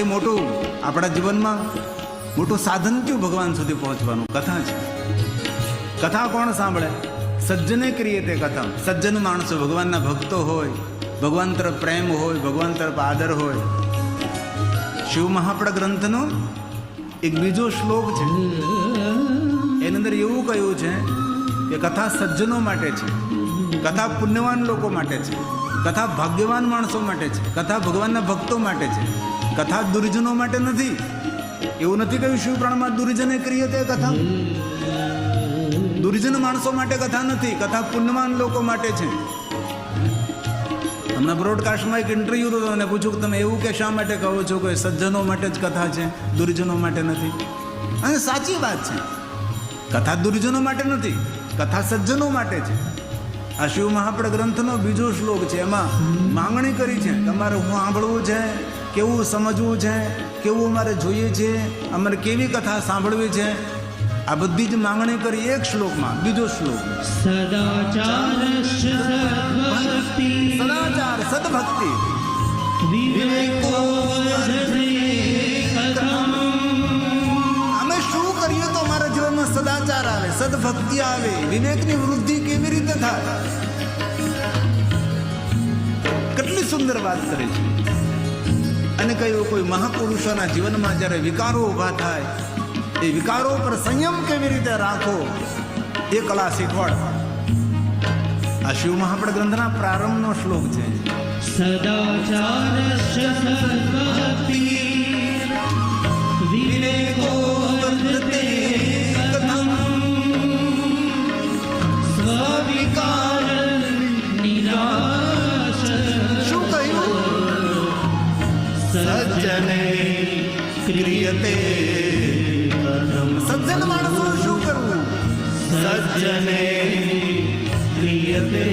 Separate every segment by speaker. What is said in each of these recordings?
Speaker 1: બધાથી મોટું આપણા જીવનમાં મોટું સાધન કયું ભગવાન સુધી પહોંચવાનું? કથા છે. કથા કોણ સાંભળે? સજ્જને કરીએ તે કથા. સજ્જન માણસો, ભગવાનના ભક્તો હોય, ભગવાન તરફ પ્રેમ હોય, ભગવાન તરફ આદર હોય. શિવ મહાપડ ગ્રંથનો એક બીજો શ્લોક છે, એની અંદર એવું કહ્યું છે કે કથા સજ્જનો માટે છે, કથા પુણ્યવાન લોકો માટે છે, કથા ભાગ્યવાન માણસો માટે છે, કથા ભગવાનના ભક્તો માટે છે, કથા દુર્જનો માટે નથી. એવું નથી કહ્યું શિવ પુરાણમાં દુર્જને કરીએ તે કથા. દુર્જન માણસો માટે કથા નથી, કથા પુણ્યવાન લોકો માટે છે. હમણાં બ્રોડકાસ્ટમાં એક ઇન્ટરવ્યુ હતો અને પૂછ્યું કે તમે એવું કે શા માટે કહો છો કે સજ્જનો માટે જ કથા છે, દુર્જનો માટે નથી? અને સાચી વાત છે, કથા દુર્જનો માટે નથી, કથા સજ્જનો માટે છે. આ શિવ મહાપડ ગ્રંથનો બીજો શ્લોક છે, એમાં માંગણી કરી છે તમારે હું સાંભળવું છે, કેવું સમજવું છે, કેવું અમારે જોઈએ છે, અમારે કેવી કથા સાંભળવી છે, આ બધી જ માંગણી કરી એક શ્લોકમાં. બીજો શ્લોક સદાચાર સદભક્તિ અમે શું કરીએ તો અમારા જીવનમાં સદાચાર આવે, સદભક્તિ આવે, વિવેકની વૃદ્ધિ કેવી રીતે થાય? કેટલી સુંદર વાત કરે છે. અને કહ્યું કોઈ મહાપુરુષોના જીવનમાં જ્યારે વિકારો ઊભા થાય, એ વિકારો પર સંયમ કેવી રીતે રાખવો એ કલા શીખવાડ. આ શિવ મહાપડ ગ્રંથના પ્રારંભનો શ્લોક છે. શું કહ્યું? સજ્જને ક્રિયતે. સજ્જન માણસો શું કરવું? સજ્જને ક્રિયતે.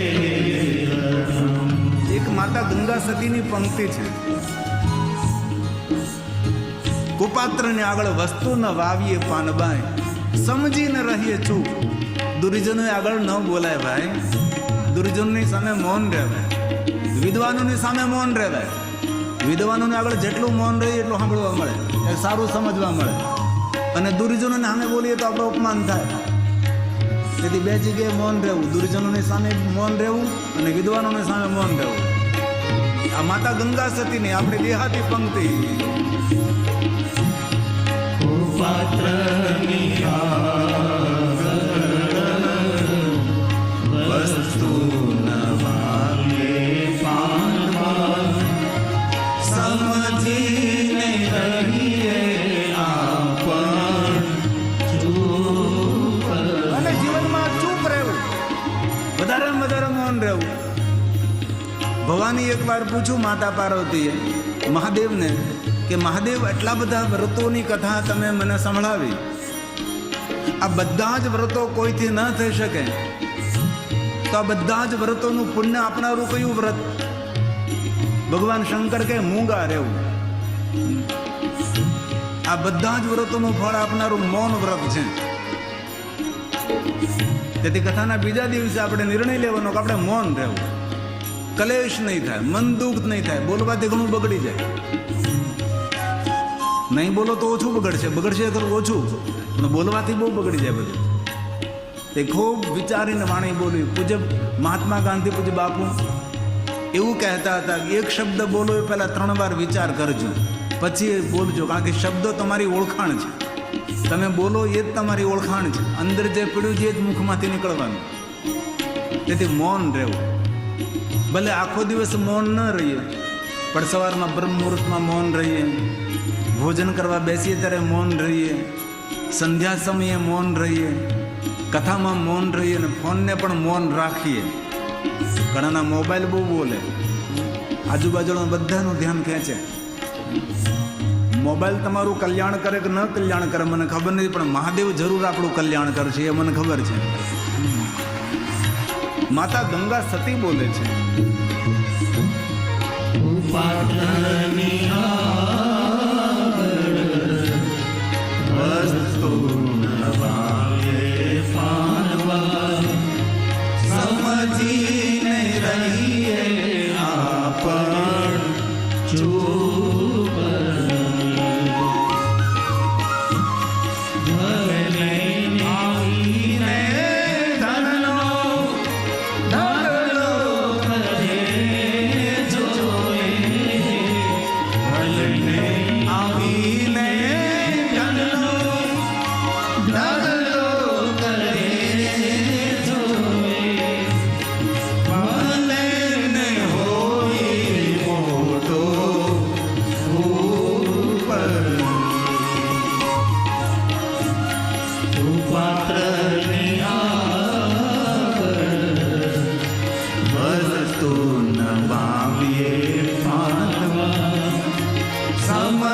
Speaker 1: એક માતા ગંગા સતીની પંક્તિ છે. કુપાત્રને આગળ વસ્તુ ન વાવીએ પાનબાઈ, સમજી ન રહીએ ચૂપ. દુર્જનો આગળ ન બોલાય ભાઈ, દુર્જનની સામે મૌન રહેવાય, વિદ્વાનોની સામે મૌન રહેવાય. વિદ્વાનોને આગળ જેટલું મૌન રહીએ એટલું સાંભળવા મળે, સારું સમજવા મળે. અને દુર્જનોને સામે બોલીએ તો આપણું અપમાન થાય. તેથી બે જગ્યાએ મૌન રહેવું, દુર્જનોની સામે મૌન રહેવું અને વિદ્વાનોની સામે મૌન રહેવું. આ માતા ગંગા સતીની આપણી દેહાતી પંક્તિ. વસ્તુ સમજીને રહીએ અને જીવનમાં ચૂપ રહેવું, વધારે વધારે મૌન રહેવું. ભવાની એકવાર પૂછ્યું માતા પાર્વતીએ મહાદેવને કે મહાદેવ આટલા બધા વ્રતોની કથા તમે મને સંભળાવી, આ બધા જ વ્રતો કોઈથી ન થઈ શકે, તો આ બધા જ વ્રતોનું પુણ્ય આપનારું કયું વ્રત? ભગવાન શંકર કે મૂંગા રહેવું. આ બધા જ વ્રતોનું ફળ આપનારું મૌન વ્રત છે. તેથી કથાના બીજા દિવસે આપણે નિર્ણય લેવાનો કે આપણે મૌન રહેવું. કલેશ નહીં થાય, મન દુઃખ નહીં થાય. બોલવાથી ઘણું બગડી જાય. નહીં બોલો તો ઓછું બગડશે, બગડશે તો ઓછું, પણ બોલવાથી બહુ બગડી જાય બધું. તે ખૂબ વિચારીને વાણી બોલવી. પૂજ્ય મહાત્મા ગાંધી, પૂજ્ય બાપુ એવું કહેતા હતા કે એક શબ્દ બોલો એ પહેલાં 3 વાર વિચાર કરજો, પછી બોલજો. કારણ કે શબ્દો તમારી ઓળખાણ છે. તમે બોલો એ જ તમારી ઓળખાણ છે. અંદર જે પડ્યું છે એ જ મુખમાંથી નીકળવાનું. તેથી મૌન રહેવું. ભલે આખો દિવસ મૌન ન રહીએ, પણ સવારમાં બ્રહ્મ મુહૂર્તમાં મૌન રહીએ, ભોજન કરવા બેસીએ ત્યારે મૌન રહીએ, સંધ્યા સમયે મૌન રહીએ, કથામાં મૌન રહીએ અને ફોનને પણ મૌન રાખીએ. ઘણાના મોબાઈલ બહુ બોલે, આજુબાજુના બધાનું ધ્યાન ખેંચે. મોબાઈલ તમારું કલ્યાણ કરે કે ન કલ્યાણ કરે મને ખબર નથી, પણ મહાદેવ જરૂર આપણું કલ્યાણ કરશે એ મને ખબર છે. માતા ગંગા સતી બોલે છે, સમજીને રહીએ આપણ ચૂપ.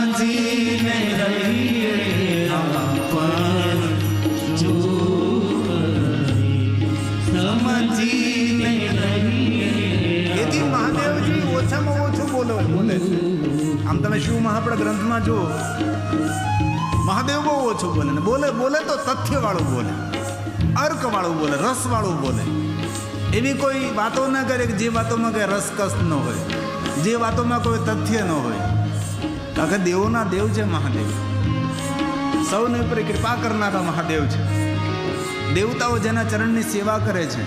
Speaker 1: સમજીને રહીએ આપણ જો સમજીને રહીએ. એથી મહાદેવજી ઓછામાં ઓછું બોલે છે. આમ તમે શિવ મહાપડ ગ્રંથમાં જુઓ, મહાદેવ બહુ ઓછું બોલે ને બોલે તો તથ્યવાળું બોલે, અર્કવાળું બોલે, રસવાળું બોલે. એવી કોઈ વાતો ના કરે કે જે વાતોમાં કંઈ રસકસ ન હોય, જે વાતોમાં કોઈ તથ્ય ન હોય. કારણ કે દેવોના દેવ છે મહાદેવ, સૌને ઉપર કૃપા કરનારા મહાદેવ છે. દેવતાઓ જેના ચરણની સેવા કરે છે,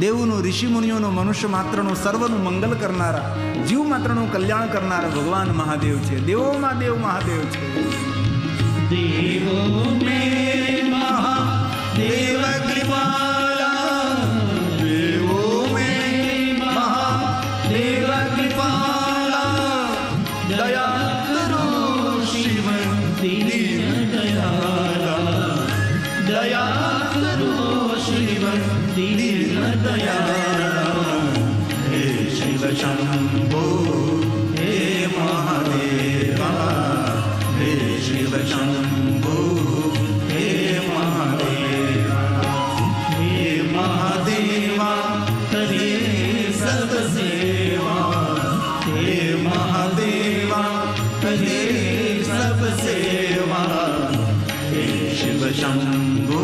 Speaker 1: દેવનું, ઋષિમુનિઓનું, મનુષ્ય માત્રનું, સર્વનું મંગલ કરનારા, જીવ માત્રનું કલ્યાણ કરનારા ભગવાન મહાદેવ છે. દેવોમાં દેવ મહાદેવ છે. દેવો મેં મહાદેવ કૃપાલા, દેવો મેં મહાદેવ કૃપાલા, દયા કરો શિવ દીન દયાલા, દયા કરો શિવ દીન દયાલા. હે શિવ શંભો હે મહાદેવા, હે શિવ શંભો હે મહાદેવા, હે મહાદેવા કરે સર્વ સેવા, હે મહાદેવા કરે સર્વ સેવા. હે શિવ શંભો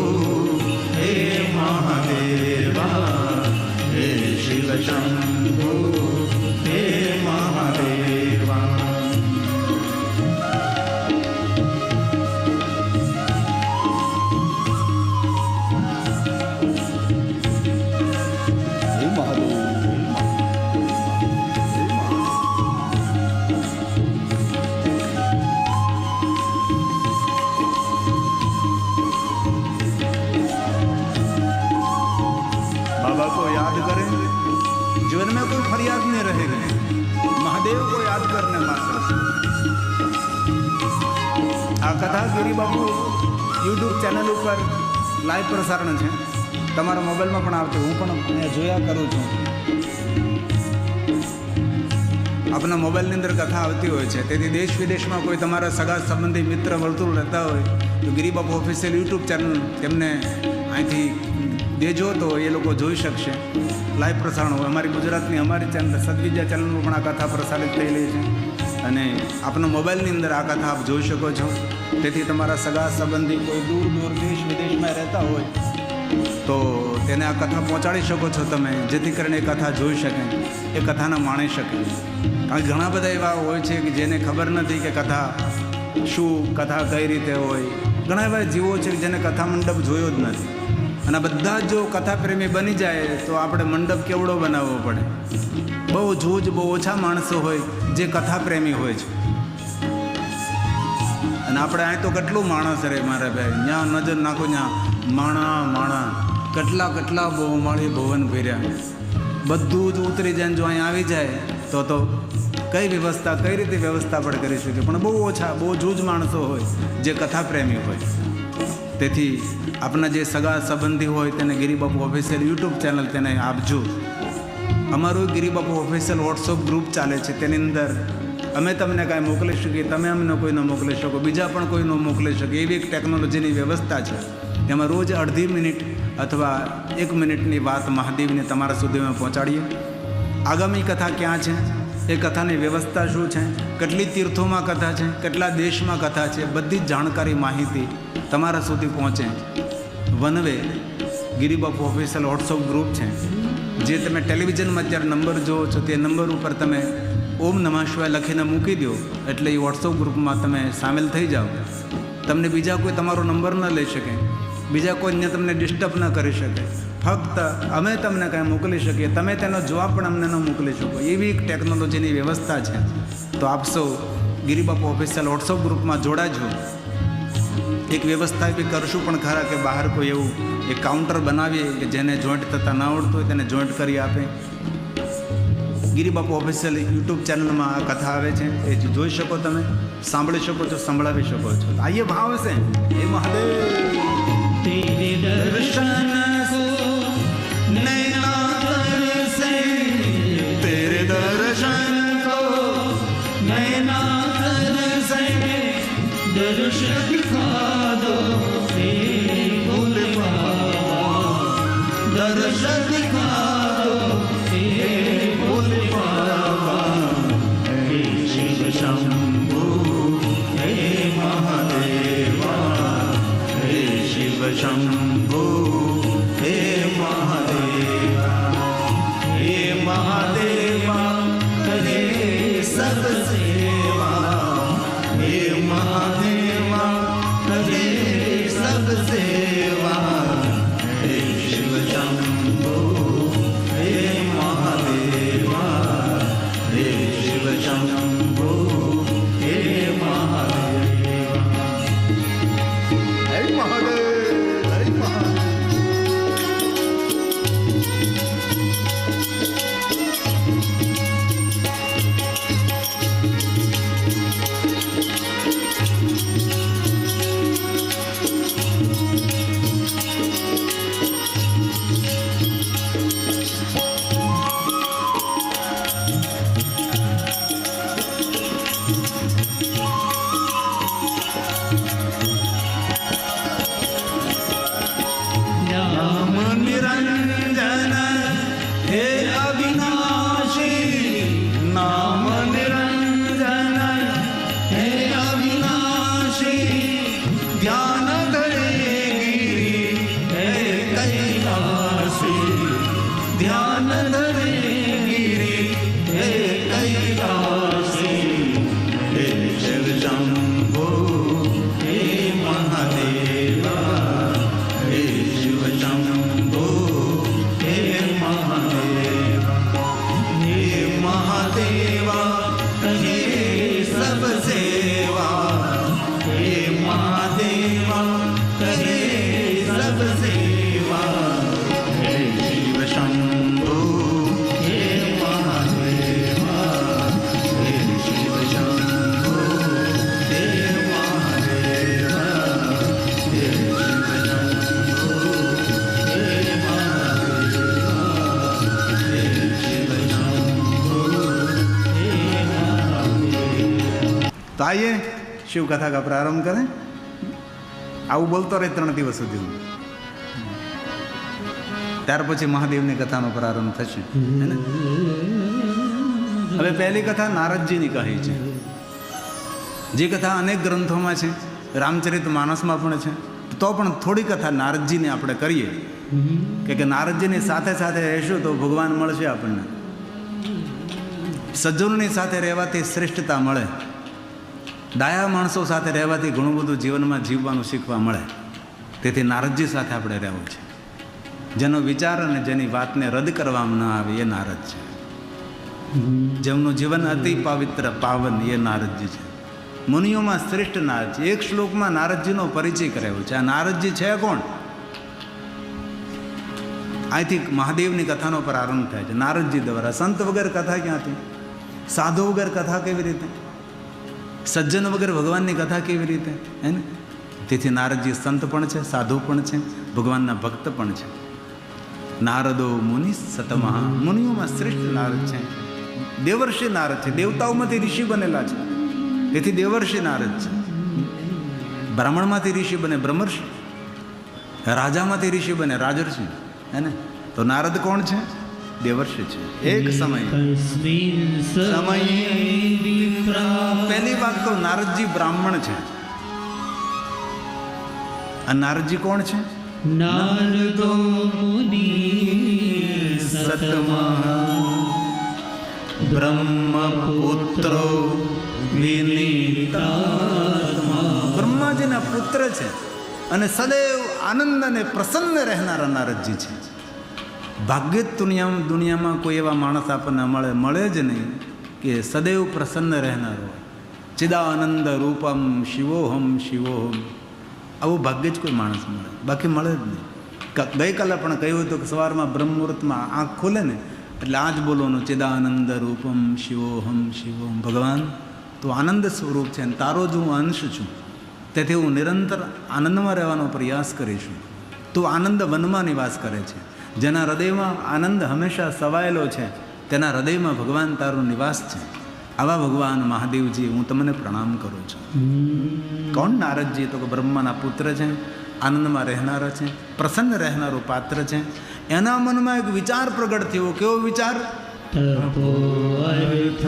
Speaker 1: હે મહાદેવા, હે શિવ શંભો હે મહાદેવા. बाबा को याद करें, जीवन में कोई फरियाद नहीं रहेगी. महादेव को याद करने मात्र से. आ कथा गिरी बापू यूट्यूब चैनल पर लाइव प्रसारण है. તમારા મોબાઈલમાં પણ આવતી, હું પણ અહીંયા જોયા કરું છું. આપણા મોબાઈલની અંદર કથા આવતી હોય છે. તેથી દેશ વિદેશમાં કોઈ તમારા સગા સંબંધી મિત્ર વર્તુળ રહેતા હોય તો ગિરિબાપુ ઓફિશિયલ યુટ્યુબ ચેનલ તેમને અહીંથી દેજો તો એ લોકો જોઈ શકશે. લાઈવ પ્રસારણ હોય. અમારી ગુજરાતની અમારી ચેનલ સદવિદ્યા ચેનલમાં પણ આ કથા પ્રસારિત થયેલી છે અને આપણા મોબાઈલની અંદર આ કથા આપ જોઈ શકો છો. તેથી તમારા સગા સંબંધી કોઈ દૂર દૂર દેશ વિદેશમાં રહેતા હોય તો તેને આ કથા પહોંચાડી શકો છો તમે, જેથી કરીને એ કથા જોઈ શકે, એ કથાને માણી શકે. કારણ કે ઘણા બધા એવા હોય છે કે જેને ખબર નથી કે કથા શું, કથા કઈ રીતે હોય. ઘણા એવા જીવો છે કે જેને કથા મંડપ જોયો જ નથી. અને બધા જો કથા પ્રેમી બની જાય તો આપણે મંડપ કેવડો બનાવવો પડે. બહુ જૂજ, બહુ ઓછા માણસો હોય જે કથા પ્રેમી હોય છે. અને આપણે અહીં તો કેટલું માણસ રહે મારા ભાઈ, ત્યાં નજર નાખો ત્યાં માણા કેટલા બહુમાળી ભવન ભર્યા. બધું જ ઉતરી જાય જો અહીં આવી જાય તો કઈ વ્યવસ્થા, કઈ રીતે વ્યવસ્થા પણ કરી શકે. પણ બહુ ઓછા, બહુ જૂજ માણસો હોય જે કથા પ્રેમી હોય. તેથી આપણા જે સગા સંબંધી હોય તેને ગિરિબાપુ ઓફિશિયલ યુટ્યુબ ચેનલ તેને આપજો. અમારું ગિરિબાપુ ઓફિશિયલ વોટ્સઅપ ગ્રુપ ચાલે છે. તેની અંદર અમે તમને કાંઈ મોકલી શકીએ, તમે અમને કોઈને મોકલી શકો, બીજા પણ કોઈને મોકલી શકે. એવી એક ટેકનોલોજીની વ્યવસ્થા છે. તેમાં રોજ અડધી મિનિટ અથવા 1 મિનિટની વાત મહાદેવને તમારા સુધી અમે પહોંચાડીએ. આગામી કથા ક્યાં છે, એ કથાની વ્યવસ્થા શું છે, કેટલી તીર્થોમાં કથા છે, કેટલા દેશમાં કથા છે, બધી જ જાણકારી, માહિતી તમારા સુધી પહોંચે. One way Giribapu official WhatsApp group છે, જે તમે ટેલિવિઝનમાં અત્યારે નંબર જુઓ છો તે નંબર ઉપર તમે ઓમ નમઃ શિવાય લખીને મૂકી દો એટલે એ વોટ્સઅપ ગ્રુપમાં તમે સામેલ થઈ જાઓ. તમને બીજા કોઈ તમારો નંબર ન લઈ શકે, બીજા કોઈને તમને ડિસ્ટર્બ ન કરી શકે. ફક્ત અમે તમને કાંઈ મોકલી શકીએ, તમે તેનો જવાબ પણ અમને ન મોકલી શકો. એવી એક ટેકનોલોજીની વ્યવસ્થા છે. તો આપ સૌ ગિરિબાપુ ઓફિશિયલ વોટ્સઅપ ગ્રુપમાં જોડાજો. એક વ્યવસ્થા એવી કરશું પણ ખરા કે બહાર કોઈ એવું એક કાઉન્ટર બનાવીએ કે જેને જોઈન્ટ થતાં ન આવડતું હોય તેને જોઈન્ટ કરી આપે. ગિરિબાપુ ઓફિશિયલ યુટ્યુબ ચેનલમાં આ કથા આવે છે, એ જોઈ શકો, તમે સાંભળી શકો છો, સંભળાવી શકો છો. આઈએ ભાવ છે એ મહાદેવ તેરે દર્શન કો નૈના તરસે, તેરે દર્શન કો નૈના તરસે. से
Speaker 2: दर्श दिखा दो हे भोले बाबा,
Speaker 1: दर्श दिखा दो
Speaker 2: हे भोले बाबा। हे शिव शंभू
Speaker 1: हे महादेवा, हे शिव शंभू हे महादेवा, हे महादेवा करे सब सेवा, हे महादेवा करे सब सेवा, हे शिव शंभू हे महादेवा, हे शिव शंभू हे महादेवा। हरे महादेव, हरे महादेव।
Speaker 2: नाम
Speaker 1: निरंजन हे अविनाशी, नाम निरंजन हे अविनाशी, ध्यान धरे गिरी हे कैलासी, ध्यान धरे गिरी हे कैलासी, हे शिव शंभो हे महादेवा, हे शिव शंभो हे महादेवा, हे महादेवा हे सब सेवा, हे महादेवा करे सब सेवा, हे शिव शंभो हे महादेवा, हे शिव शंभो हे महादेवा, हे शिव शंभो हे महादेवा, हे शिव शंभो हे महादेवा। तो आइए शिव कथा का प्रारंभ करें। આવું બોલતો રહે 3 દિવસ સુધી, ત્યાર પછી મહાદેવની કથાનો પ્રારંભ થશે, હે ને? હવે પહેલી કથા નારદજીની કહી છે, જે કથા અનેક ગ્રંથોમાં છે, રામચરિત માનસમાં પણ છે, તો પણ થોડી કથા નારદજીને આપણે કરીએ કે નારદજીની સાથે સાથે રહેશું તો ભગવાન મળશે આપણને, સજ્જનોની સાથે રહેવાથી શ્રેષ્ઠતા મળે, ડાયા માણસો સાથે રહેવાથી ઘણું બધું જીવનમાં જીવવાનું શીખવા મળે. તેથી નારદજી સાથે આપણે રહેવું છે. જેનો વિચાર અને જેની વાતને રદ કરવામાં ન આવે એ નારદ છે. જેમનું જીવન અતિ પવિત્ર પાવન એ નારદજી છે. મુનિઓમાં શ્રેષ્ઠ નારદજી. એક શ્લોકમાં નારદજીનો પરિચય કરાયો છે. આ નારદજી છે કોણ? અહીંથી મહાદેવની કથાનો પ્રારંભ થાય છે નારદજી દ્વારા. સંત વગર કથા ક્યાંથી? સાધુ વગર કથા કેવી રીતે? સજ્જન વગર ભગવાનની કથા કેવી રીતે? હે ને? તેથી નારદજી સંત પણ છે, સાધુ પણ છે, ભગવાનના ભક્ત પણ છે. નારદો મુનિ સતમહા. મુનિઓમાં શ્રેષ્ઠ નારદ છે. દેવર્ષિ નારદ છે. દેવતાઓમાંથી ઋષિ બનેલા છે, તેથી દેવર્ષિ નારદ છે. બ્રાહ્મણમાંથી ઋષિ બને બ્રહ્મર્ષિ, રાજામાંથી ઋષિ બને રાજર્ષિ, હે ને? તો નારદ કોણ છે? દેવર્ષિ છે. એક સમય પહેલી વાત તો નારદજી બ્રાહ્મણ છે. આ નારદજી કોણ છે?
Speaker 2: નારદો મુનિ સતમા
Speaker 1: બ્રહ્મપુત્રો વિનીતાત્મા. બ્રહ્માજીના પુત્ર છે અને સદૈવ આનંદ અને પ્રસન્ન રહેનારા નારદજી છે. ભાગ્ય જ દુનિયામાં કોઈ એવા માણસ આપણને મળે જ નહીં કે સદૈવ પ્રસન્ન રહેનારો. ચિદાનંદ રૂપમ શિવોહમ શિવોહમ. આવું ભાગ્ય જ કોઈ માણસ મળે, બાકી મળે જ નહીં. ગઈકાલે પણ કહ્યું હતું કે સવારમાં બ્રહ્મ મુહૂર્તમાં આંખ ખોલે ને એટલે આ જ બોલવાનું, ચિદાનંદ રૂપમ શિવોહમ શિવોહમ. ભગવાન તું આનંદ સ્વરૂપ છે અને તારો જ હું અંશ છું, તેથી હું નિરંતર આનંદમાં રહેવાનો પ્રયાસ કરીશું. તું આનંદ વનમાં નિવાસ કરે છે. જેના હૃદયમાં આનંદ હંમેશા સવાયેલો છે તેના હૃદયમાં ભગવાન તારો નિવાસ છે. આવા ભગવાન મહાદેવજી હું તમને પ્રણામ કરું છું. કોણ નારદજી? તો કે બ્રહ્માના પુત્ર છે, આનંદમાં રહેનારા છે, પ્રસન્ન રહેનારું પાત્ર છે. એના મનમાં એક વિચાર પ્રગટ થયો. કેવો વિચાર?
Speaker 2: તપો અર્થ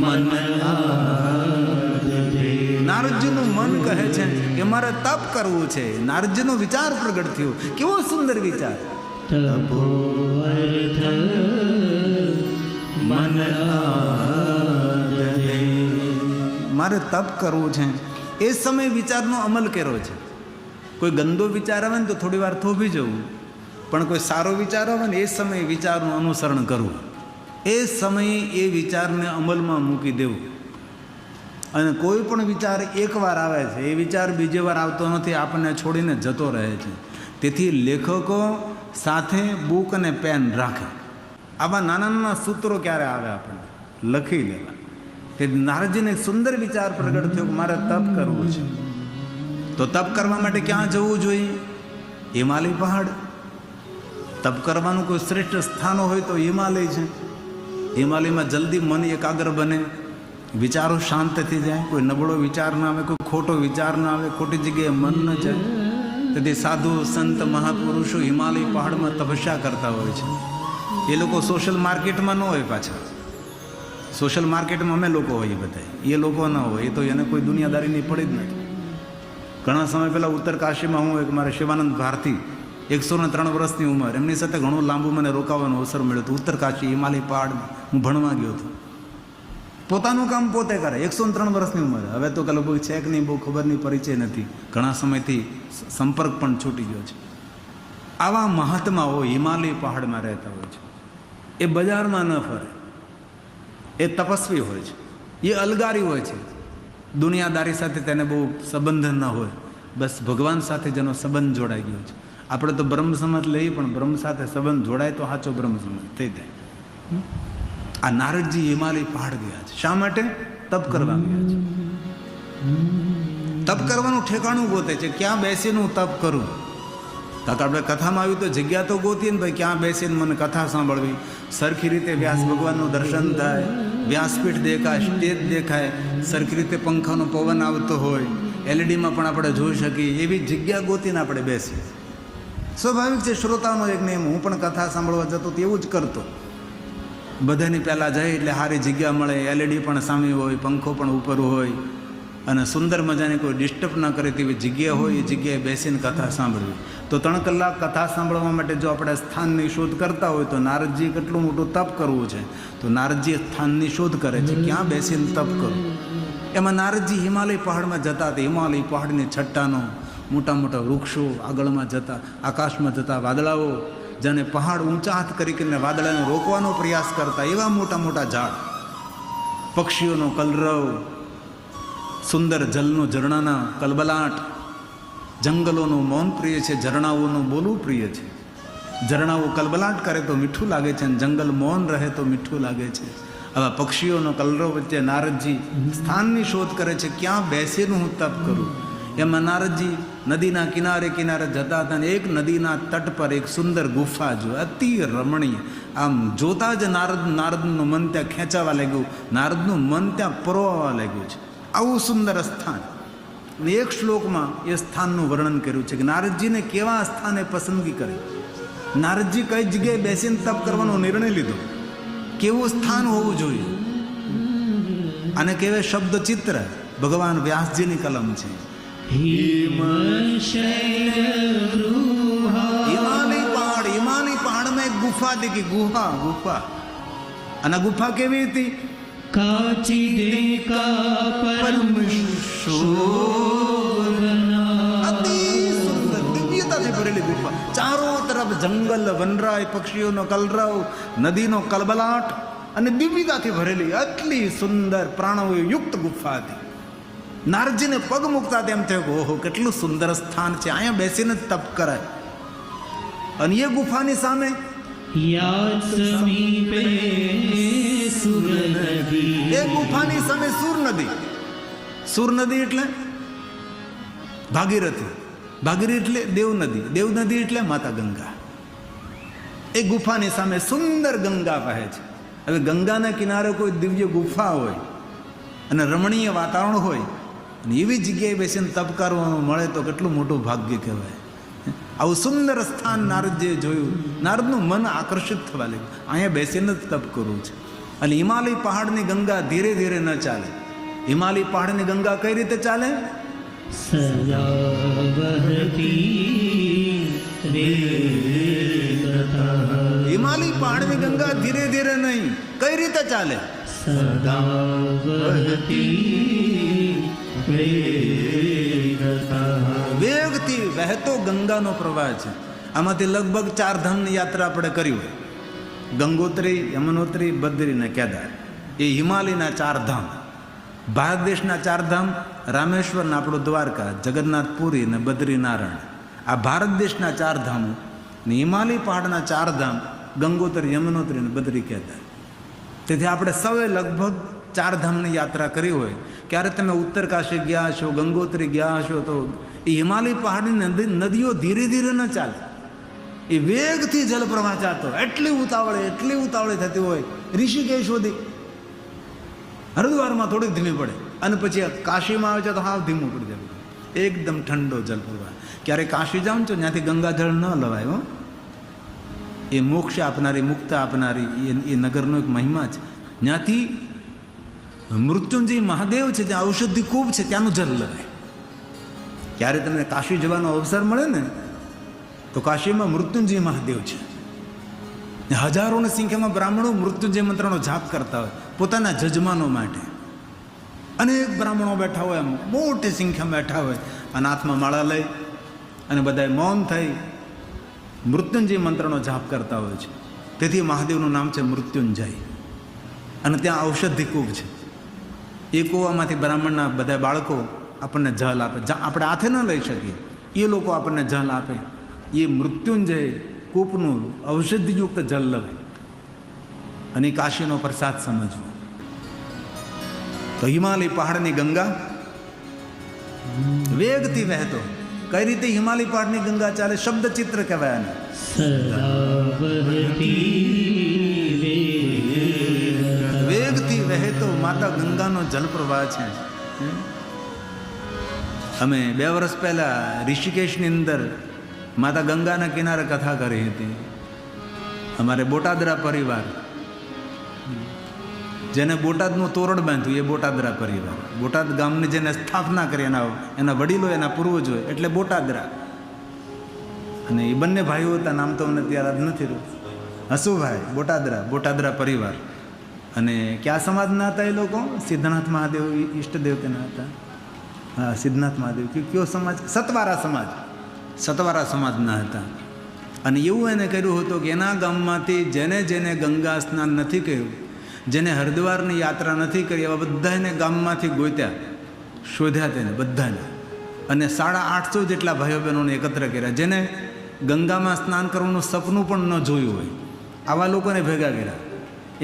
Speaker 2: મન આદરે.
Speaker 1: નારદજીનું મન કહે છે કે મારે તપ કરવું છે. નારદજીનો વિચાર પ્રગટ થયો. કેવો સુંદર વિચાર!
Speaker 2: તપો અર્થ મન આદરે.
Speaker 1: મારે તપ કરવું છે. એ સમય વિચારનો અમલ કર્યો છે. કોઈ ગંદો વિચાર આવે ને તો થોડી વાર થોભી જવું, પણ કોઈ સારો વિચાર આવે ને એ સમયે વિચારનું અનુસરણ કરવું. એ સમયે એ વિચારને અમલમાં મૂકી દેવું. અને કોઈ પણ વિચાર એકવાર આવે છે, એ વિચાર બીજી વાર આવતો નથી, આપણને છોડીને જતો રહે છે. તેથી લેખકો સાથે બુક અને પેન રાખે. આવા નાના નાના સૂત્રો ક્યારે આવે આપણને લખી લેવા. તે નારદજીને એક સુંદર વિચાર પ્રગટ થયો કે મારે તપ કરવું છે. તો તપ કરવા માટે ક્યાં જવું જોઈએ? હિમાલય પહાડ. તપ કરવાનું કોઈ શ્રેષ્ઠ સ્થાનો હોય તો હિમાલય છે. હિમાલયમાં જલ્દી મન એકાગ્ર બને, વિચારો શાંત થઈ જાય, કોઈ નબળો વિચાર ના આવે, કોઈ ખોટો વિચાર ના આવે, ખોટી જગ્યાએ મન ન જાય. તેથી સાધુ સંત મહાપુરુષો હિમાલય પહાડમાં તપસ્યા કરતા હોય છે. એ લોકો સોશિયલ માર્કેટમાં ન હોય. પાછા સોશિયલ માર્કેટમાં અમે લોકો હોઈએ બધા, એ લોકો ન હોય. એ તો એને કોઈ દુનિયાદારીની પડી જ નથી. ઘણા સમય પહેલાં ઉત્તર કાશીમાં હું એક મારે શિવાનંદ ભારતી 103 વર્ષની ઉંમર, એમની સાથે ઘણું લાંબુ મને રોકાવાનો અવસર મળ્યો હતો. ઉત્તર કાશી હિમાલય પહાડમાં હું ભણવા ગયો હતો. પોતાનું કામ પોતે કરે, 103 વર્ષની ઉંમર. હવે તો લગભગ છે કે નહીં બહુ ખબર નહીં, પરિચય નથી, ઘણા સમયથી સંપર્ક પણ છૂટી ગયો છે. આવા મહાત્માઓ હિમાલય પહાડમાં રહેતા હોય છે. એ બજારમાં ન ફરે, એ તપસ્વી હોય છે, એ અલગારી હોય છે. દુનિયાદારી સાથે તેને બહુ સંબંધ ન હોય. બસ ભગવાન સાથે જેનો સંબંધ જોડાઈ ગયો છે. આપણે તો બ્રહ્મ સમાજ લઈએ, પણ બ્રહ્મ સાથે સંબંધ જોડાય તો સાચો બ્રહ્મ સમાજ થઈ જાય. આ નારદજી હિમાલય પહાડ ગયા છે. શા માટે? તપ કરવા ગયા છે. તપ કરવાનું ઠેકાણું ગોતે છે. ક્યાં બેસીને હું તપ કરું? કાકા આપણે કથામાં આવ્યું તો જગ્યા તો ગોતીએ ને ભાઈ, ક્યાં બેસીને મને કથા સાંભળવી, સરખી રીતે વ્યાસ ભગવાનનું દર્શન થાય, વ્યાસપીઠ દેખાય, સ્ટેજ દેખાય, સરખી રીતે પંખાનો પવન આવતો હોય, એલઈડીમાં પણ આપણે જોઈ શકીએ, એવી જગ્યા ગોતીને આપણે બેસીએ. સ્વાભાવિક છે, શ્રોતાનો એક નિયમ. હું પણ કથા સાંભળવા જતો તો એવું જ કરતો. બધાની પહેલાં જાય એટલે સારી જગ્યા મળે, એલઈડી પણ સામે હોય, પંખો પણ ઉપર હોય, અને સુંદર મજાની કોઈ ડિસ્ટર્બ ન કરે તેવી જગ્યા હોય, એ જગ્યાએ બેસીને કથા સાંભળવી. તો 3 કલાક કથા સાંભળવા માટે જો આપણે સ્થાનની શોધ કરતા હોય તો નારદજી કેટલું મોટું તપ કરવું છે. તો નારદજી સ્થાનની શોધ કરે છે, ક્યાં બેસીને તપ કરું. એમાં નારદજી હિમાલય પહાડમાં જતા હતા. હિમાલય પહાડની છટ્ટાનો મોટા મોટા વૃક્ષો આગળમાં જતા, આકાશમાં જતા વાદળાઓ, જેને પહાડ ઊંચા હાથ કરીને વાદળાને રોકવાનો પ્રયાસ કરતા, એવા મોટા મોટા ઝાડ, પક્ષીઓનો કલરવ, સુંદર જલનો ઝરણાના કલબલાટ, જંગલોનું મૌન પ્રિય છે, ઝરણાઓનું બોલવું પ્રિય છે. ઝરણાઓ કલબલાટ કરે તો મીઠું લાગે છે, અને જંગલ મૌન રહે તો મીઠું લાગે છે. આવા પક્ષીઓનો કલરવ વચ્ચે નારદજી સ્થાનની શોધ કરે છે, ક્યાં બેસીને હું તપ કરું. એમાં નારદજી નદીના કિનારે કિનારે જતા હતા, અને એક નદીના તટ પર એક સુંદર ગુફા જો, અતિ રમણીય. આમ જોતા જ નારદનું મન ત્યાં ખેંચાવા લાગ્યું, નારદનું મન ત્યાં પરોવવા લાગ્યું છે. આવું સુંદર સ્થાન. અને એક શ્લોકમાં એ સ્થાનનું વર્ણન કર્યું છે કે નારદજીને કેવા સ્થાને પસંદગી કરી, નારદજી કઈ જગ્યાએ બેસીને તપ કરવાનો નિર્ણય લીધો, કેવું સ્થાન હોવું જોઈએ. અને કેવા શબ્દ ચિત્ર ભગવાન વ્યાસજીની કલમ છે. હિમાલય પહાડમાં એક ગુફા હતી, ગુફા. અને ગુફા કેવી હતી?
Speaker 2: કાચી દેકા પરમ શોભના.
Speaker 1: અતિ સુંદર દિવ્યતાથી ભરેલી ગુફા. ચારો તરફ જંગલ, વનરાય, પક્ષીઓનો કલરવ, નદીનો કલબલાટ અને દિવ્યતાથી ભરેલી આટલી સુંદર પ્રાણો યુક્ત ગુફા હતી. નારદજીને પગ મૂકતા તેમ થયું કે ઓહો, કેટલું સુંદર સ્થાન છે, અહીંયા બેસીને જ તપ કરાય. અને એ ગુફાની સામે
Speaker 2: યાદ સમીપે સુર નદી.
Speaker 1: એ ગુફાની સામે સુર નદી. સુર નદી એટલે ભાગીરથી, ભાગીરથી એટલે દેવ નદી, દેવ નદી એટલે માતા ગંગા. એ ગુફાની સામે સુંદર ગંગા વહે છે. હવે ગંગાના કિનારે કોઈ દિવ્ય ગુફા હોય અને રમણીય વાતાવરણ હોય અને એવી જગ્યાએ બેસીને તપ કરવાનું મળે તો કેટલું મોટું ભાગ્ય કહેવાય. આવું સુંદર સ્થાન નારદજીએ જોયું. નારદનું મન આકર્ષિત થવા લાગ્યું, અહીંયા બેસીને જ તપ કરવું છે. અને હિમાલય પહાડની ગંગા ધીરે ધીરે ન ચાલે. હિમાલય પહાડની ગંગા કઈ રીતે ચાલે?
Speaker 2: સદા વહતી વેગતઃ.
Speaker 1: હિમાલય પહાડની ગંગા ધીરે ધીરે નહીં, કઈ રીતે ચાલે?
Speaker 2: સદા વહતી વેગતઃ.
Speaker 1: વેગથી વહેતો ગંગાનો પ્રવાહ છે. આમાંથી લગભગ 4 ધામની યાત્રા આપણે કરી હોય, ગંગોત્રી, યમનોત્રી, બદ્રી ને કેદાર. એ હિમાલયના 4 ધામ. ભારત દેશના 4 ધામ રામેશ્વર ને આપણું દ્વારકા, જગન્નાથ પુરી ને બદ્રીનારાયણ. આ ભારત દેશના 4 ધામો ને હિમાલય પહાડના 4 ધામ ગંગોત્રી, યમનોત્રી ને બદ્રી, કેદાર. તેથી આપણે સૌએ લગભગ 4 ધામની યાત્રા કરી હોય. ક્યારે તમે ઉત્તર કાશી ગયા હશો, ગંગોત્રી ગયા હશો, તો એ હિમાલય પહાડની નદીઓ ધીરે ધીરે ન ચાલે, એ વેગથી જલપ્રવાહ ચાલતો. એટલી ઉતાવળે થતી હોય. ઋષિકેશ સુધી, હરિદ્વારમાં થોડીક ધીમી પડે અને પછી કાશીમાં આવે છે તો હાવ ધીમું પડી જાય. એકદમ ઠંડો જલપ્રવાહ. ક્યારે કાશી જાઓ ને તો ત્યાંથી ગંગાજળ ન લવાય હો. એ મોક્ષ આપનારી, મુક્તા આપનારી એ નગરનો એક મહિમા છે. ત્યાંથી મૃત્યુંજય મહાદેવ છે, જ્યાં ઔષધિ ખૂબ છે, ત્યાંનું જલ લવાય. ક્યારે તમને કાશી જવાનો અવસર મળે ને તો કાશીમાં મૃત્યુંજય મહાદેવ છે. હજારોની સંખ્યામાં બ્રાહ્મણો મૃત્યુંજય મંત્રનો જાપ કરતા હોય પોતાના જજમાનો માટે. અનેક બ્રાહ્મણો બેઠા હોય, આમ મોટી સંખ્યામાં બેઠા હોય અને હાથમાં માળા લઈ અને બધા મૌન થઈ મૃત્યુંજય મંત્રનો જાપ કરતા હોય છે. તેથી મહાદેવનું નામ છે મૃત્યુંજય. અને ત્યાં ઔષધિ કૂપ છે. એ કૂવામાંથી બ્રાહ્મણના બધા બાળકો આપણને જલ આપે. આપણે હાથે ન લઈ શકીએ, એ લોકો આપણને જલ આપે. એ મૃત્યુંજય કૂપનું ઔષધિયુક્ત જલ લવાય અને કાશીનો પ્રસાદ સમજવો. તો હિમાલય પહાડની ગંગા વેગથી વહેતો. કઈ રીતે હિમાલય પહાડની ગંગા ચાલે? શબ્દ ચિત્ર કહેવાય આને. વેગથી વહેતો માતા ગંગાનો જલપ્રવાહ છે. અમે 2 વર્ષ પહેલા ઋષિકેશની અંદર માતા ગંગાના કિનારે કથા કરી હતી. અમારે બોટાદરા પરિવાર, જેને બોટાદનું તોરણ બાંધ્યું, એ બોટાદરા પરિવાર. બોટાદ ગામની જેને સ્થાપના કરી એના વડીલો, એના પૂર્વજો, એટલે બોટાદરા. અને એ બંને ભાઈઓ હતા, નામ તો મને ત્યારે નથી રહ્યું. હસુભાઈ બોટાદરા પરિવાર. અને કયા સમાજના હતા એ લોકો? સિદ્ધનાથ મહાદેવ ઈષ્ટદેવતાના હતા. હા, સિદ્ધનાથ મહાદેવ. કયો સમાજ? સતવારા સમાજના હતા. અને એવું એને કર્યું હતું કે એના ગામમાંથી જેને ગંગા સ્નાન નથી કર્યું, જેને હરિદ્વારની યાત્રા નથી કરી, એવા બધાને ગામમાંથી ગોત્યા, શોધ્યા તેને બધાને. અને 850 જેટલા ભાઈઓ બહેનોને એકત્ર કર્યા, જેને ગંગામાં સ્નાન કરવાનું સપનું પણ ન જોયું હોય, આવા લોકોને ભેગા કર્યા.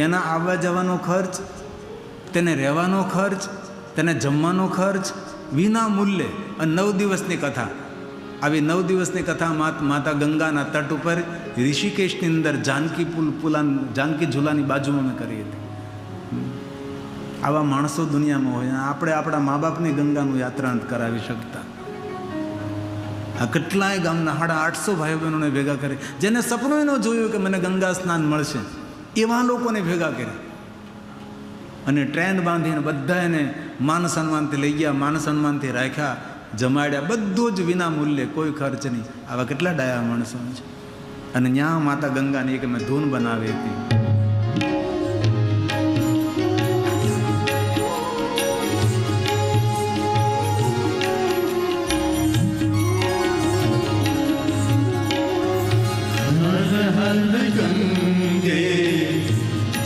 Speaker 1: એના આવવા જવાનો ખર્ચ, તેને રહેવાનો ખર્ચ, તેને જમવાનો ખર્ચ વિના મૂલ્યે. અને 9 દિવસની કથા. આવી 9 દિવસની કથા માતા ગંગાના તટ ઉપર ઋષિકેશની અંદર જાનકી ઝૂલાની બાજુમાં મેં કરી હતી. આવા માણસો દુનિયામાં હોય. આપણે આપણા મા બાપની ગંગાનું યાત્રા નથી કરાવી શકતા. આ કેટલાય ગામના 850 ભાઈઓ બહેનોને ભેગા કરે, જેને સપનું ન જોયું કે મને ગંગા સ્નાન મળશે, એવા લોકોને ભેગા કરે. અને ટ્રેન બાંધીને બધા એને માન સન્માનથી લઈ ગયા, માન સન્માનથી રાખ્યા, જમાડ્યા, બધું જ વિના મૂલ્યે, કોઈ ખર્ચ નહીં. આવા કેટલા ડાયા માણસો છે. અને ત્યાં માતા ગંગાની એક મેં ધૂન બનાવી હતી.
Speaker 2: ગંગે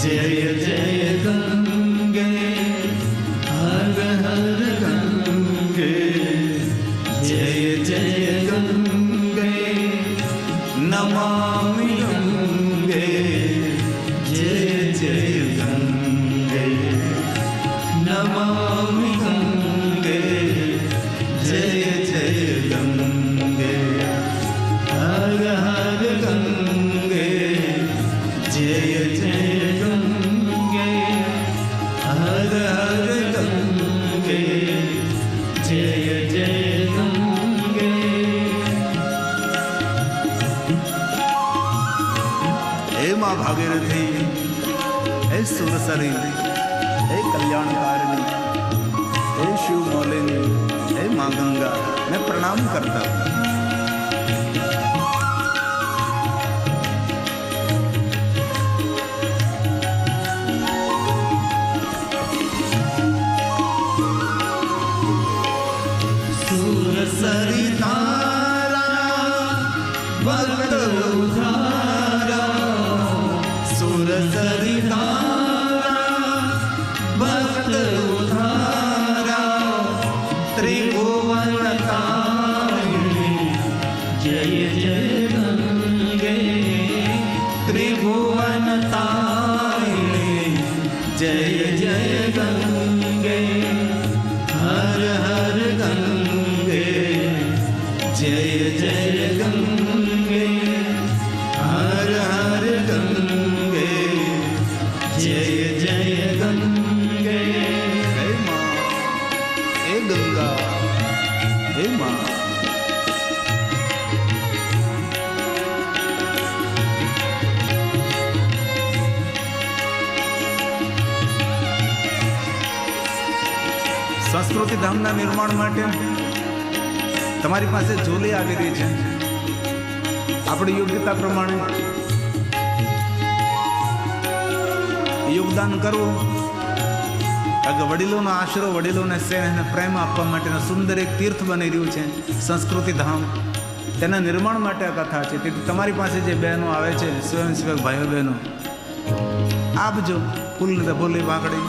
Speaker 2: જય જય ગંગે, હર હર ગંગે જય જય ગંગે,
Speaker 1: નમામિ ગંગે
Speaker 2: જય જય ગંગે, નમામિ ગંગે જય જય ગંગે, હર હર ગંગે જય જય ગંગે.
Speaker 1: सुरेश्वरी, हे कल्याणकारिणी, हे शिव मौलिनी, हे माँ गंगा, मैं प्रणाम करता हूँ।
Speaker 2: सुरसरी तारा भक्त उधारा, सुरसरी तारा भक्त उधारा, त्रिभुवन तारिणी जय जय गंगे, त्रिभुवन तारिणी जय जय गंगे, हर हर गंगे जय जय गंगे, हर हर गंगे जय जय गंगे।
Speaker 1: हे माँ, हे गंगा, हे माँ, સંસ્કૃતિ ધામના નિર્માણ માટે તમારી પાસે ઝોલી આવી રહી છે. આપણી યોગ્યતા પ્રમાણે યોગદાન કરવું, કારણ કે વડીલોનો આશરો, વડીલોને સ્નેહ અને પ્રેમ આપવા માટેનું સુંદર એક તીર્થ બની રહ્યું છે સંસ્કૃતિ ધામ. તેના નિર્માણ માટે આ કથા છે. તેથી તમારી પાસે જે બહેનો આવે છે, સ્વયંસેવક ભાઈઓ બહેનો, આપજો ફૂલ ને ભોલી વાકડી.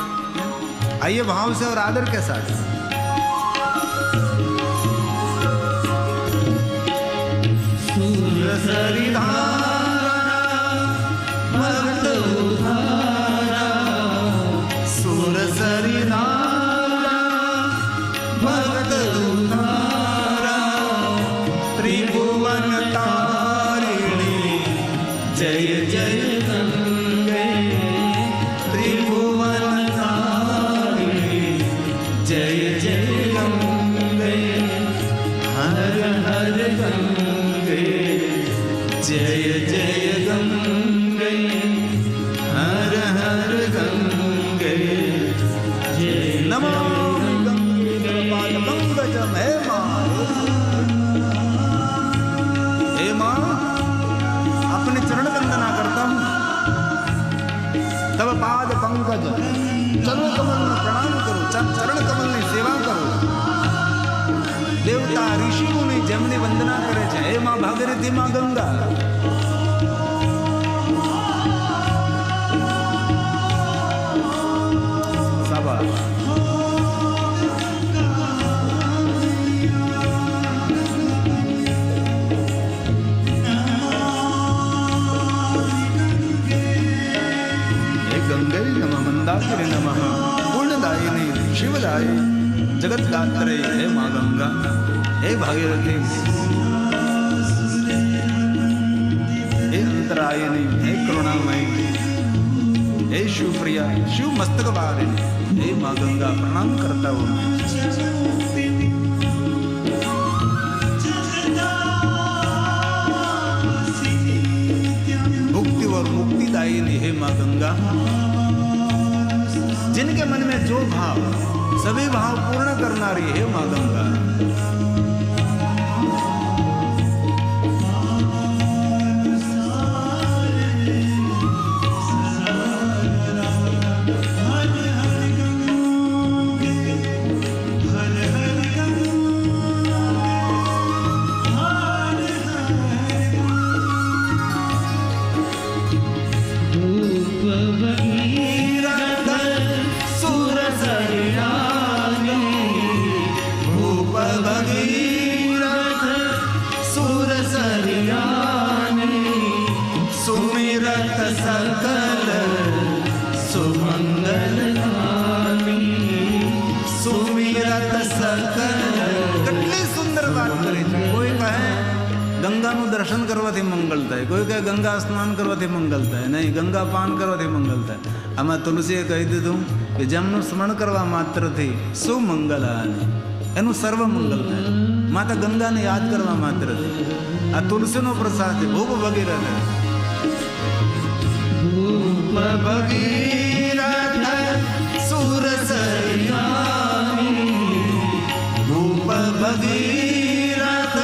Speaker 1: आइए भाव से और आदर के साथ.
Speaker 2: सुरसरी धारा भक्त उधारा, सुरसरी धारा भक्त उधारा, त्रिभुवन तारिणी जय जय गंगे, त्रिभुवन जय जय गंगे, हर हर गंगे जय जय गंगे, हर हर गंगे जय
Speaker 1: नमो गंगे पाद पंकजम. हे माँ, अपने चरण वंदना करता हूँ. तब पाद पंकज, चरण कमल में प्रणाम करो, चरण कमल ની સેવા કરો. દેવતા ઋષિ મુનિ જેમની વંદના કરે છે, હે માં ભાગીરથી, માં ગંગા. શાબાશ. હે ગંગે નમઃ, મંદાकिनी नमः, पूर्णदायिनी शिवदायी जगतगात्रे, हे माँ गंगा, हे भागीरथी, हे अंतरायिनी, हे करुणामयी, हे शिवप्रिया, शिव मस्तक वारिणी, हे माँ गंगा, प्रणाम करता हूँ. भुक्ति और मुक्तिदायिनी, हे माँ गंगा, जिनके मन में जो भाव, सभी भाव पूर्ण करनारी, हे माँ गंगा.
Speaker 2: सुमिरत सकल सुमंगल गामी, सुमिरत सकल.
Speaker 1: કેટલી સુંદર વાત કરી છે. કોઈ કહે ગંગાનું દર્શન કરવાથી મંગલ થાય, કોઈ કહે ગંગા સ્નાન કરવાથી મંગલ થાય, નહીં ગંગા પાન કરવાથી મંગલ થાય. આમાં તુલસીએ કહી દીધું કે જેમનું સ્મરણ કરવા માત્રથી સુમંગલ એનું સર્વ મંગલ થાય. માતા ગંગાને યાદ કરવા માત્રથી. આ તુલસીનો પ્રસાદ છે. ભૂપ ભગીરથ,
Speaker 2: ભૂપ ભગીરથ भगीरथ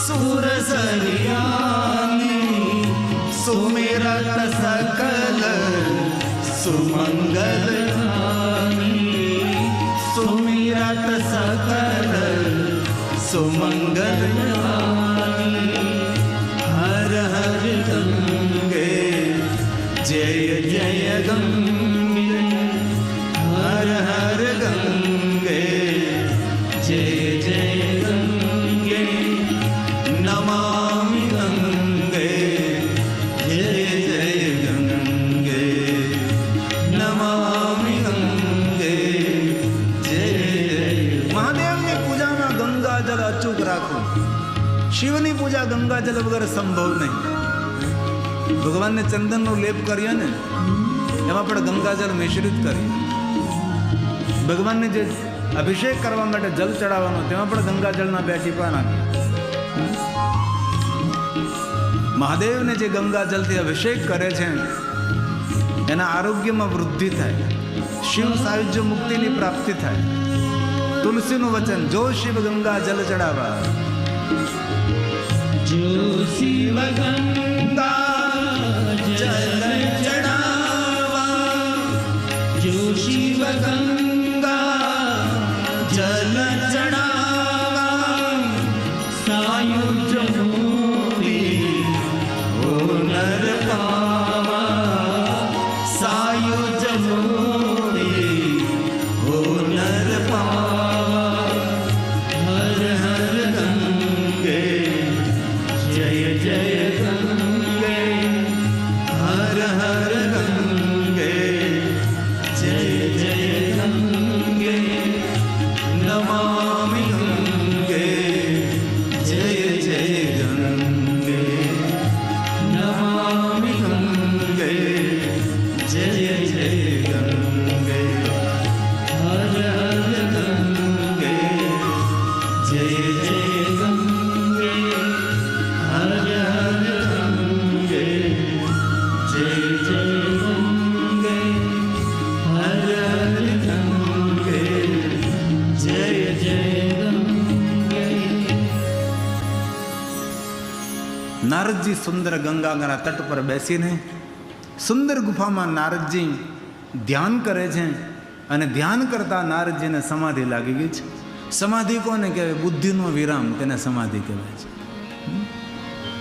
Speaker 2: सुर सरियानी सुमिरत सकल सुमंगल सुमिरत सकल सुमंगल हर हर गंगे जय जय गंगे हर हर गंगे जय जय गंगे नमामि गंगे जय जय गंगे नमामि गंगे जय जय
Speaker 1: મહાદેવની પૂજામાં ગંગાજળ અચૂક રાખવું. શિવની પૂજા ગંગાજળ વગર સંભવ નહીં. ભગવાનને ચંદનનો લેપ કરીએ ને એમાં પણ ગંગાજળ મિશ્રિત કરીએ. ભગવાનને જે અભિષેક કરવા માટે જલ ચડાવવાનો તેમાં પણ ગંગાજળના 2 ટીપા નાખીએ. મહાદેવને જે ગંગાજળથી અભિષેક કરે છે એના આરોગ્યમાં વૃદ્ધિ થાય, શિવ સાયુજ્ય મુક્તિની પ્રાપ્તિ થાય. તુલસીનું વચન, જો શિવ ગંગા જલ ચડાવા,
Speaker 2: जो शिव गंगा जल चढ़ावा जो शिव गंगा जल चढ़ावा सायुज मूर्ति ओ नर पावा सायुज मूर्ति ओ नर पावा हर हर गंगे जय जय गंगे हर हर गंगे जय जय गंगे नमामि गंगे जय जय गंगे नमामि गंगे जय जय गंगे हर हर गंगे जय जय गंगे हर हर गंगे जय जय गंगे हर हर गंगे जय जय गंगे
Speaker 1: નારદજી સુંદર ગંગાના તટ પર બેસીને સુંદર ગુફામાં નારદજી ધ્યાન કરે છે. અને ધ્યાન કરતા નારદજીને સમાધિ લાગી ગઈ છે. સમાધિ કોને કહેવાય? બુદ્ધિનો વિરામ, તેને સમાધિ કહેવાય છે.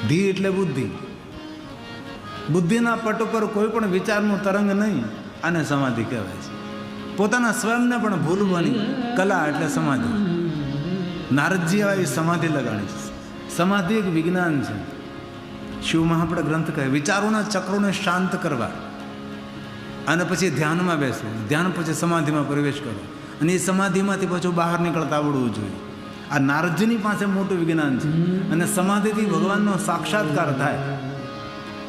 Speaker 1: ધી એટલે બુદ્ધિ. બુદ્ધિના પટ ઉપર કોઈ પણ વિચારનું તરંગ નહીં, આને સમાધિ કહેવાય છે. પોતાના સ્વયંને પણ ભૂલવાની કલા એટલે સમાધિ. નારદજી આવી સમાધિ લગાડી છે. સમાધિ એક વિજ્ઞાન છે. શિવ મહાપડ ગ્રંથ કહે વિચારોના ચક્રોને શાંત કરવા અને પછી ધ્યાનમાં બેસવું, ધ્યાન પછી સમાધિમાં પ્રવેશ કરવો અને એ સમાધિમાંથી પાછું બહાર નીકળતા આવડવું જોઈએ. આ નારદજીની પાસે મોટું વિજ્ઞાન છે અને સમાધિથી ભગવાનનો સાક્ષાત્કાર થાય.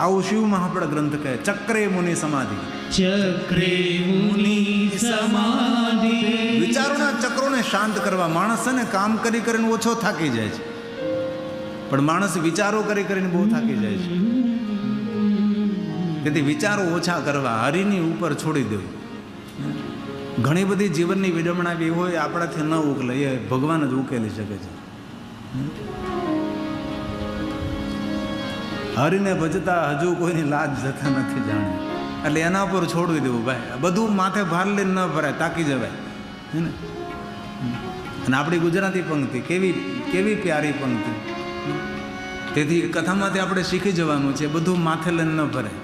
Speaker 1: આવું શિવ મહાપડ ગ્રંથ કહે ચક્રે મુનિ સમાધિ.
Speaker 2: चक्रे मुनि समाधि
Speaker 1: વિચારોના ચક્રોને શાંત કરવા. માણસ છે ને કામ કરી કરીને ઓછો થાકી જાય છે, પણ માણસ વિચારો કરી કરીને બહુ થાકી જાય છે. તેથી વિચારો ઓછા કરવા, હરિની ઉપર છોડી દેવું. ઘણી બધી જીવનની વિડંબણા એવી હોય આપણાથી ન ઉકેલે, એ ભગવાન જ ઉકેલી શકે છે. હરિને ભજતા હજુ કોઈની લાજ જતા નથી જાણે, એટલે એના ઉપર છોડી દેવું. ભાઈ બધું માથે ભાર લઈને ન ભરાય, તાકી જવાય હે ને. અને આપણી ગુજરાતી પંક્તિ કેવી કેવી પ્યારી પંક્તિ. તેથી કથામાંથી આપણે શીખી જવાનું છે, બધું માથે લઈને ન ભરાય.